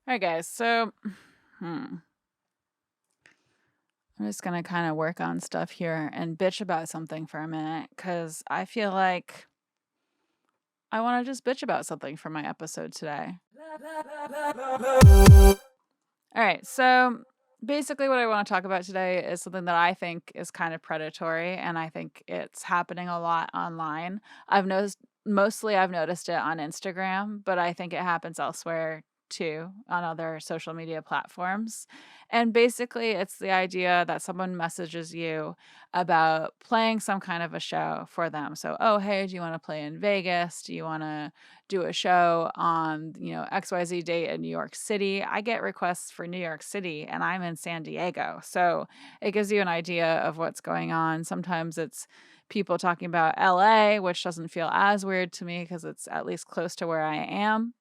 All right, guys. So, I'm just going to kind of work on stuff here and bitch about something for a minute because I feel like I want to just bitch about something for my episode today. All right. So, basically, what I want to talk about today is something that I think is kind of predatory, and I think it's happening a lot online. I've noticed it on Instagram, but I think it happens elsewhere too on other social media platforms. And basically, it's the idea that someone messages you about playing some kind of a show for them. So, oh, hey, do you want to play in Vegas? Do you want to do a show on, XYZ date in New York City? I get requests for New York City and I'm in San Diego. So it gives you an idea of what's going on. Sometimes it's people talking about LA, which doesn't feel as weird to me because it's at least close to where I am.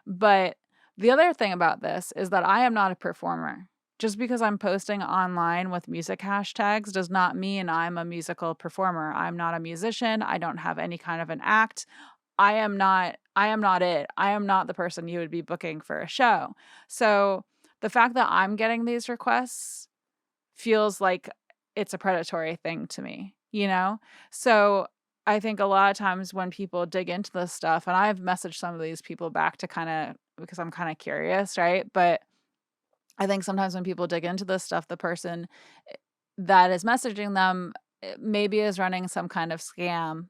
But the other thing about this is that I am not a performer. Just because I'm posting online with music hashtags does not mean I'm a musical performer. I'm not a musician. I don't have any kind of an act. I am not it. I am not the person you would be booking for a show. So the fact that I'm getting these requests feels like it's a predatory thing to me, you know? So I think a lot of times when people dig into this stuff, and I've messaged some of these people back to kind of because I'm kind of curious, right? But I think sometimes when people dig into this stuff, the person that is messaging them maybe is running some kind of scam.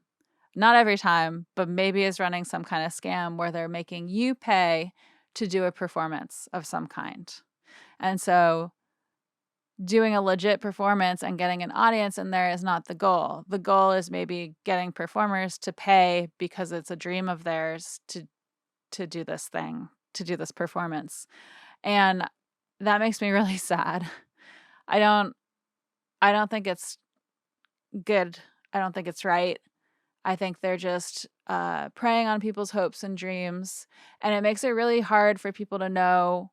Not every time, but maybe is running some kind of scam where they're making you pay to do a performance of some kind. And so doing a legit performance and getting an audience in there is not the goal. The goal is maybe getting performers to pay because it's a dream of theirs to do this thing, to do this performance. And that makes me really sad. I don't I don't think it's good. I don't think it's right. I think they're just preying on people's hopes and dreams. And it makes it really hard for people to know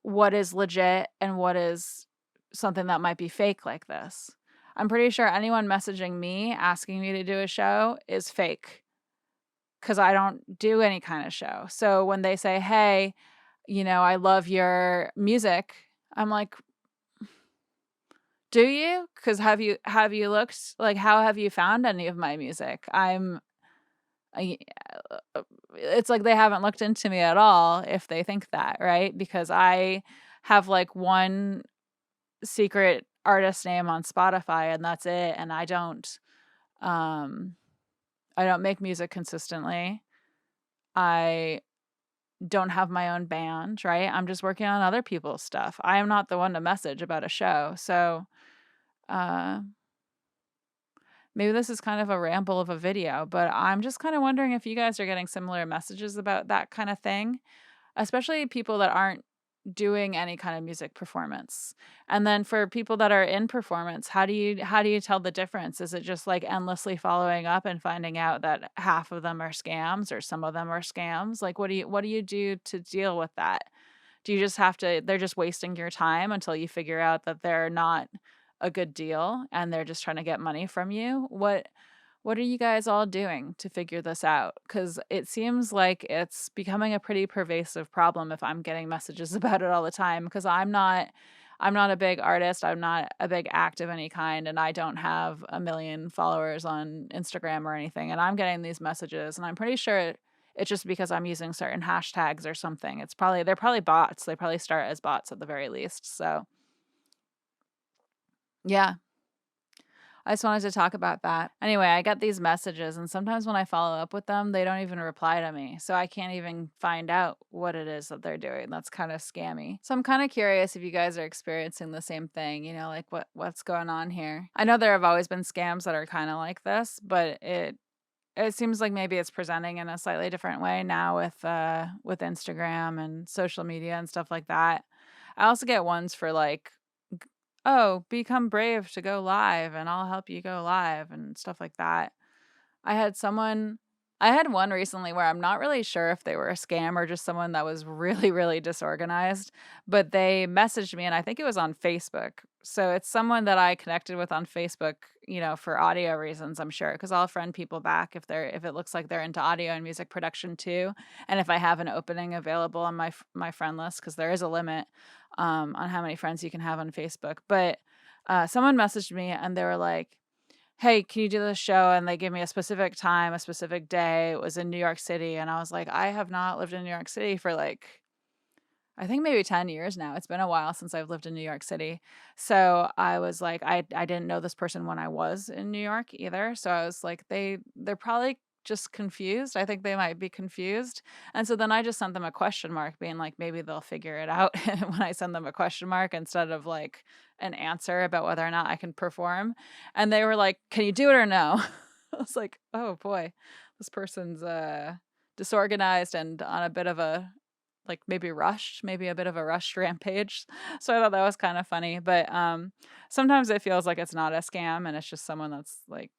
what is legit and what is something that might be fake like this. I'm pretty sure anyone messaging me asking me to do a show is fake because I don't do any kind of show. So when they say, hey, I love your music, I'm like, do you? Because have you looked, like, how have you found any of my music? It's like they haven't looked into me at all if they think that, right? Because I have like one secret artist name on Spotify and that's it, and um I don't make music consistently. I don't have my own band, right? I'm just working on other people's stuff. I am not the one to message about a show. So, uh maybe this is kind of a ramble of a video, but I'm just kind of wondering if you guys are getting similar messages about that kind of thing, especially people that aren't doing any kind of music performance. And then for people that are in performance, how do you tell the difference? Is it just like endlessly following up and finding out that half of them are scams or some of them are scams? Like what do you do to deal with that? Do you just have to they're just wasting your time until you figure out that they're not a good deal and they're just trying to get money from you? What are you guys all doing to figure this out? Because it seems like it's becoming a pretty pervasive problem if I'm getting messages about it all the time. Because I'm not a big artist, I'm not a big act of any kind, and I don't have a million followers on Instagram or anything. And I'm getting these messages, and I'm pretty sure it's just because I'm using certain hashtags or something. They're probably bots. They probably start as bots at the very least. So yeah, I just wanted to talk about that. Anyway, I get these messages, and sometimes when I follow up with them, they don't even reply to me. So I can't even find out what it is that they're doing. That's kind of scammy. So I'm kind of curious if you guys are experiencing the same thing, like what's going on here. I know there have always been scams that are kind of like this, but it seems like maybe it's presenting in a slightly different way now with Instagram and social media and stuff like that. I also get ones for like, oh, become brave to go live and I'll help you go live and stuff like that. I had someone I had one recently where I'm not really sure if they were a scam or just someone that was really, really disorganized, but they messaged me and I think it was on Facebook. So it's someone that I connected with on Facebook, for audio reasons, I'm sure, because I'll friend people back if it looks like they're into audio and music production too, and if I have an opening available on my friend list, because there is a limit on how many friends you can have on Facebook. But someone messaged me and they were like, "Hey, can you do this show?" And they gave me a specific time, a specific day. It was in New York City, and I was like, "I have not lived in New York City for, like, I think maybe 10 years now. It's been a while since I've lived in New York City." So, I was like, I didn't know this person when I was in New York either, so I was like, they're probably just confused. I think they might be confused, and so then I just sent them a question mark being like, maybe they'll figure it out when I send them a question mark instead of, like, an answer about whether or not I can perform, and they were like, "Can you do it or no?" I was like, "Oh boy, this person's, disorganized and on a bit of a, like, maybe a bit of a rushed rampage." So I thought that was kind of funny, but, sometimes it feels like it's not a scam and it's just someone that's, like,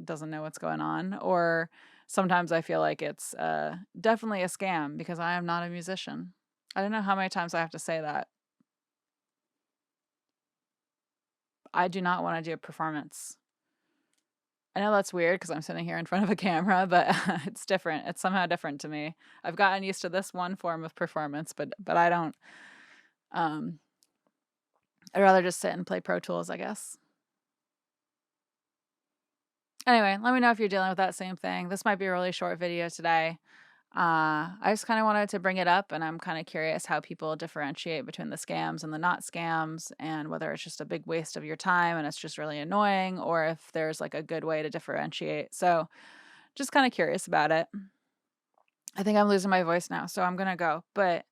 doesn't know what's going on, or sometimes I feel like it's, definitely a scam because I am not a musician. I don't know how many times I have to say that. I do not wanna do a performance. I know that's weird because 'cause I'm sitting here in front of a camera, but it's different. It's somehow different to me. I've gotten used to this one form of performance, but I don't, um I'd rather just sit and play Pro Tools, I guess. Anyway, let me know if you're dealing with that same thing. This might be a really short video today. I just kinda wanted to bring it up, and I'm kinda curious how people differentiate between the scams and the not scams, and whether it's just a big waste of your time and it's just really annoying, or if there's, like, a good way to differentiate. So, just kinda curious about it. I think I'm losing my voice now, so I'm gonna go, but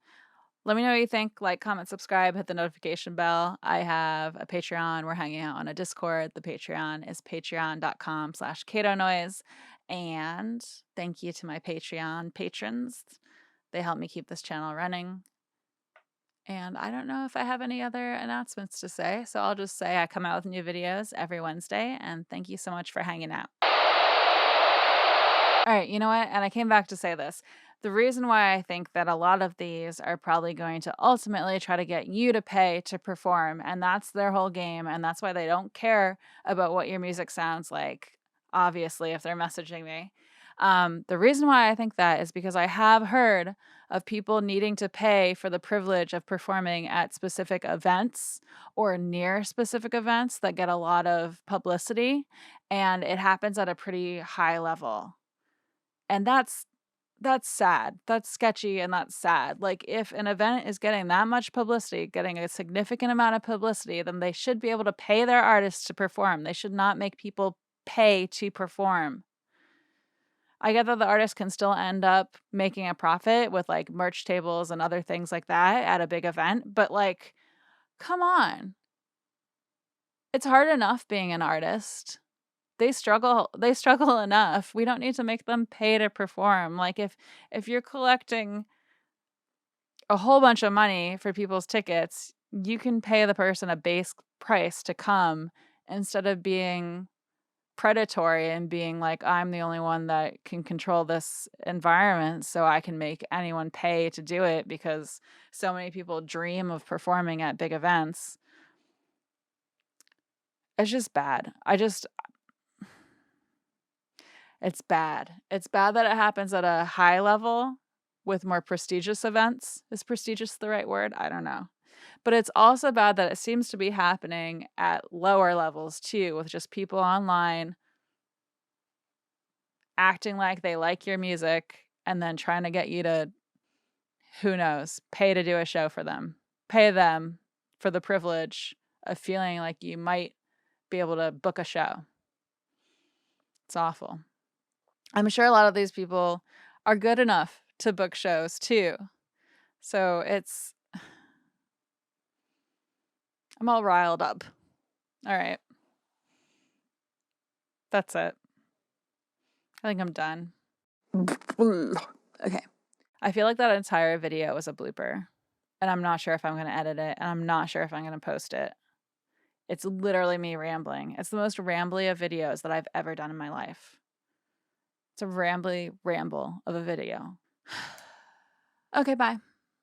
let me know what you think. Like, comment, subscribe, hit the notification bell. I have a Patreon. We're hanging out on a Discord. The Patreon is patreon.com/CatoNoise. And thank you to my Patreon patrons. They help me keep this channel running. And I don't know if I have any other announcements to say, so I'll just say I come out with new videos every Wednesday, and thank you so much for hanging out. All right, you know what? And I came back to say this. The reason why I think that a lot of these are probably going to ultimately try to get you to pay to perform, and that's their whole game, and that's why they don't care about what your music sounds like, obviously, if they're messaging me. The reason why I think that is because I have heard of people needing to pay for the privilege of performing at specific events or near specific events that get a lot of publicity, and it happens at a pretty high level. And that's sad. That's sketchy and that's sad. Like, if an event is getting that much publicity, getting a significant amount of publicity, then they should be able to pay their artists to perform. They should not make people pay to perform. I get that the artist can still end up making a profit with, like, merch tables and other things like that at a big event, but, like, come on. It's hard enough being an artist. They struggle enough. We don't need to make them pay to perform. Like, if you're collecting a whole bunch of money for people's tickets, you can pay the person a base price to come instead of being predatory and being like, "I'm the only one that can control this environment, so I can make anyone pay to do it," because so many people dream of performing at big events. It's just bad. It's bad. It's bad that it happens at a high level with more prestigious events. Is prestigious the right word? I don't know. But it's also bad that it seems to be happening at lower levels too, with just people online acting like they like your music and then trying to get you to, who knows, pay to do a show for them. Pay them for the privilege of feeling like you might be able to book a show. It's awful. I'm sure a lot of these people are good enough to book shows too. So I'm all riled up. All right. That's it. I think I'm done. Okay. I feel like that entire video was a blooper, and I'm not sure if I'm going to edit it, and I'm not sure if I'm going to post it. It's literally me rambling. It's the most rambly of videos that I've ever done in my life. It's a rambly ramble of a video. Okay, bye.